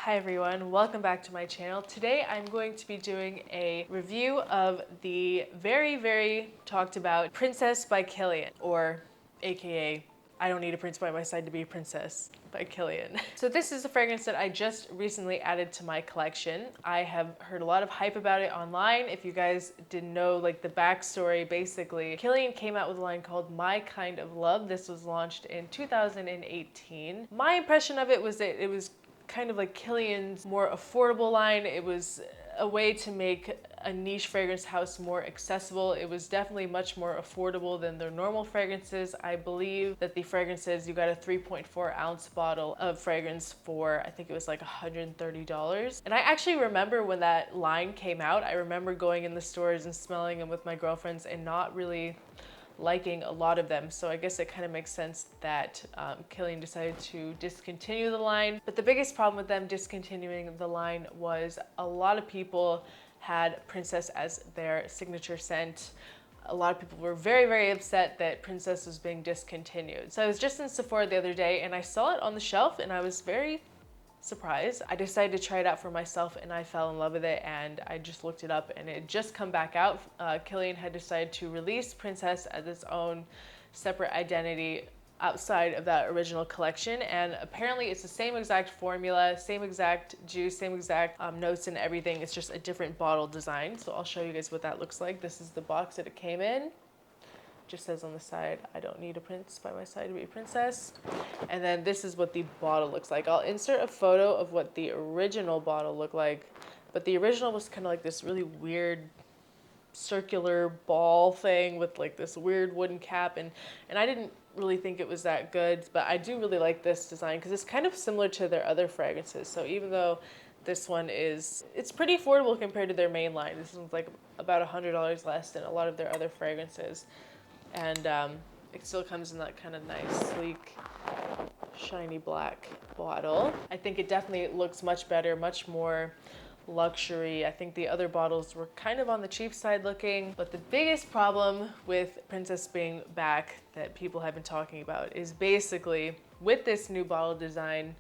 Hi everyone, welcome back to my channel. Today I'm going to be doing a review of the very talked about Princess by Kilian, or aka I Don't Need a Prince by My Side to Be a Princess by Kilian. So this is a fragrance that I just recently added to my collection. I have heard a lot of hype about it online. If you guys didn't know like the backstory, basically Kilian came out with a line called My Kind of Love. This was launched in 2018. My impression of it was that it was kind of like Kilian's more affordable line. It was a way to make a niche fragrance house more accessible. It was definitely much more affordable than their normal fragrances. I believe that the fragrances, you got a 3.4 ounce bottle of fragrance for, I think it was like $130. And I actually remember when that line came out, I remember going in the stores and smelling them with my girlfriends and not really liking a lot of them. So I guess it kind of makes sense that Kilian decided to discontinue the line. But the biggest problem with them discontinuing the line was a lot of people had Princess as their signature scent. A lot of people were very upset that Princess was being discontinued. So I was just in Sephora the other day and I saw it on the shelf and I was very surprise. I decided to try it out for myself and I fell in love with it, and I just looked it up and it had just come back out. Kilian had decided to release Princess as its own separate identity outside of that original collection, and apparently it's the same exact formula, same exact juice, same exact notes and everything. It's just a different bottle design. So I'll show you guys what that looks like. This is the box that it came in. Just says on the side, I don't need a prince by my side to be a princess. And then this is what the bottle looks like. I'll insert a photo of what the original bottle looked like, but the original was kind of like this really weird circular ball thing with like this weird wooden cap, and I didn't really think it was that good, but I do really like this design because it's kind of similar to their other fragrances. So even though this one it's pretty affordable compared to their main line, this one's like about $100 less than a lot of their other fragrances. And it still comes in that kind of nice, sleek, shiny black bottle. I think it definitely looks much better, much more luxury. I think the other bottles were kind of on the cheap side looking, but the biggest problem with Princess being back that people have been talking about is basically with this new bottle design.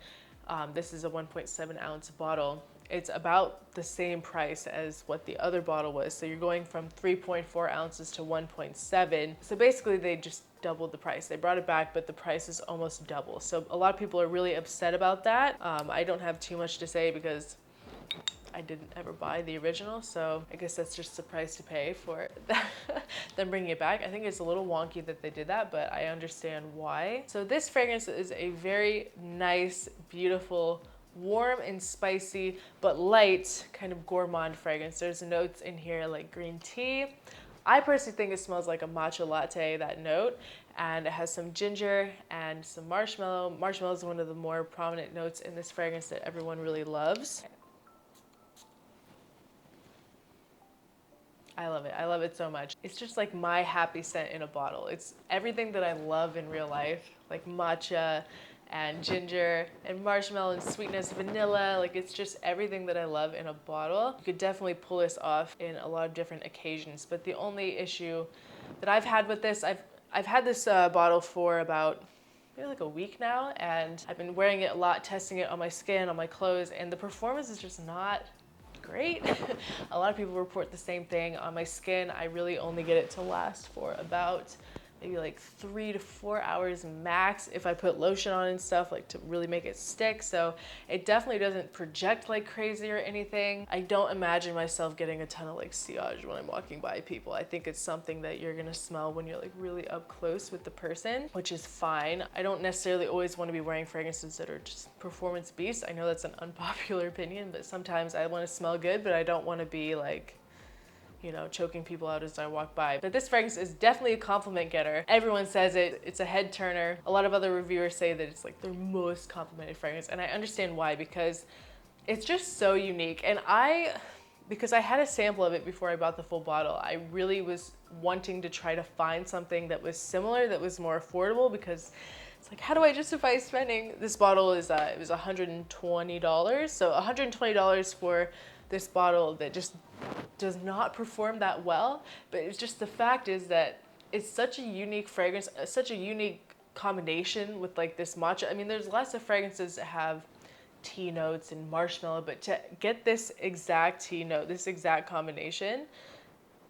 This is a 1.7 ounce bottle. It's about the same price as what the other bottle was. So you're going from 3.4 ounces to 1.7. So basically they just doubled the price. They brought it back, but the price is almost double. So a lot of people are really upset about that. I don't have too much to say because I didn't ever buy the original, so I guess that's just the price to pay for them bringing it back. I think it's a little wonky that they did that, but I understand why. So this fragrance is a very nice, beautiful, warm and spicy, but light, kind of gourmand fragrance. There's notes in here like green tea. I personally think it smells like a matcha latte, that note, and it has some ginger and some marshmallow. Marshmallow is one of the more prominent notes in this fragrance that everyone really loves. I love it. I love it so much. It's just like my happy scent in a bottle. It's everything that I love in real life, like matcha and ginger and marshmallow and sweetness, vanilla. Like it's just everything that I love in a bottle. You could definitely pull this off in a lot of different occasions. But the only issue that I've had with this, I've had this bottle for about maybe like a week now, and I've been wearing it a lot, testing it on my skin, on my clothes, and the performance is just not great. A lot of people report the same thing. On my skin, I really only get it to last for about maybe like 3 to 4 hours max if I put lotion on and stuff, like to really make it stick. So it definitely doesn't project like crazy or anything. I don't imagine myself getting a ton of like sillage when I'm walking by people. I think it's something that you're gonna smell when you're like really up close with the person, which is fine. I don't necessarily always want to be wearing fragrances that are just performance beasts. I know that's an unpopular opinion, but sometimes I want to smell good, but I don't want to be like, you know, choking people out as I walk by. But this fragrance is definitely a compliment getter. Everyone says it. It's a head turner. A lot of other reviewers say that it's like their most complimented fragrance, and I understand why, because it's just so unique. And because I had a sample of it before I bought the full bottle, I really was wanting to try to find something that was similar, that was more affordable, because it's like, how do I justify spending? This bottle is, it was $120. So $120 for this bottle that just does not perform that well. But it's just, the fact is that it's such a unique fragrance, such a unique combination with like this matcha. I mean, there's lots of fragrances that have tea notes and marshmallow, but to get this exact tea note, this exact combination,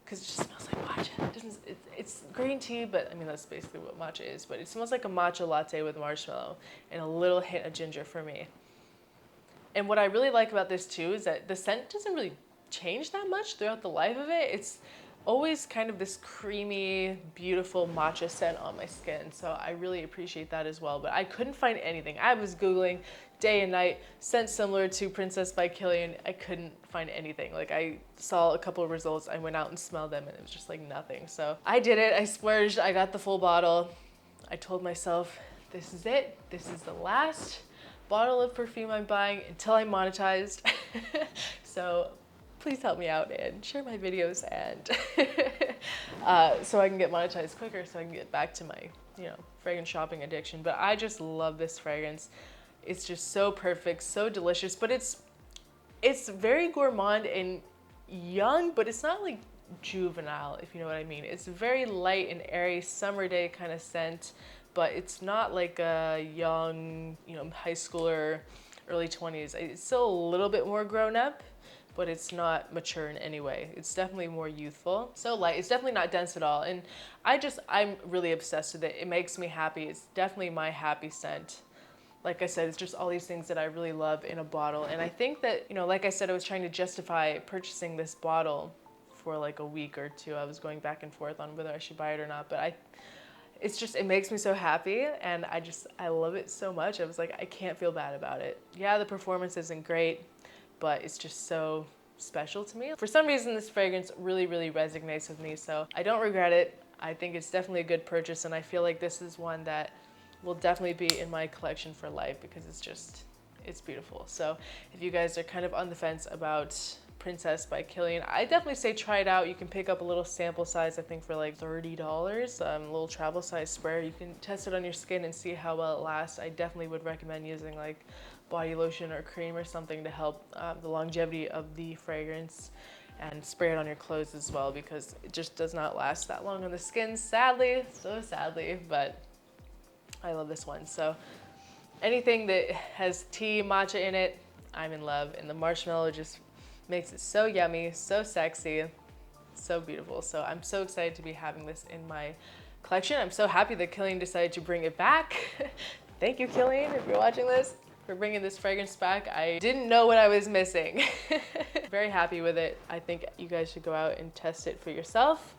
because it just smells like matcha. It's green tea, but I mean, that's basically what matcha is, but it smells like a matcha latte with marshmallow and a little hint of ginger for me. And what I really like about this too is that the scent doesn't really change that much throughout the life of it. It's always kind of this creamy, beautiful matcha scent on my skin. So I really appreciate that as well. But I couldn't find anything. I was Googling day and night, scents similar to Princess by Kilian. I couldn't find anything. Like I saw a couple of results, I went out and smelled them and it was just like nothing. So I did it, I splurged, I got the full bottle. I told myself, this is it. This is the last bottle of perfume I'm buying until I'm monetized. So please help me out and share my videos and so I can get monetized quicker, so I can get back to my, fragrance shopping addiction. But I just love this fragrance. It's just so perfect, so delicious, but it's very gourmand and young, but it's not like juvenile, if you know what I mean. It's very light and airy, summer day kind of scent, but it's not like a young, high schooler, early 20s. It's still a little bit more grown up, but it's not mature in any way. It's definitely more youthful. So light, it's definitely not dense at all. And I'm really obsessed with it. It makes me happy. It's definitely my happy scent. Like I said, it's just all these things that I really love in a bottle. And I think that, like I said, I was trying to justify purchasing this bottle for like a week or two. I was going back and forth on whether I should buy it or not, but it makes me so happy, and I love it so much. I was like, I can't feel bad about it. Yeah, the performance isn't great, but it's just so special to me. For some reason, this fragrance really, really resonates with me, so I don't regret it. I think it's definitely a good purchase, and I feel like this is one that will definitely be in my collection for life because it's beautiful. So if you guys are kind of on the fence about Princess by Kilian, I definitely say try it out. You can pick up a little sample size, I think for like $30, a little travel size sprayer. You can test it on your skin and see how well it lasts. I definitely would recommend using like body lotion or cream or something to help the longevity of the fragrance, and spray it on your clothes as well because it just does not last that long on the skin, sadly, so sadly, but I love this one. So anything that has tea, matcha in it, I'm in love. And the marshmallow just makes it so yummy, so sexy, so beautiful. So I'm so excited to be having this in my collection. I'm so happy that Kilian decided to bring it back. Thank you, Kilian, if you're watching this, for bringing this fragrance back. I didn't know what I was missing. Very happy with it. I think you guys should go out and test it for yourself.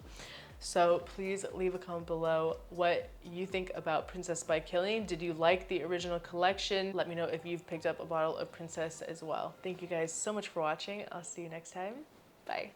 So please leave a comment below what you think about Princess by Kilian. Did you like the original collection? Let me know if you've picked up a bottle of Princess as well. Thank you guys so much for watching. I'll see you next time. Bye.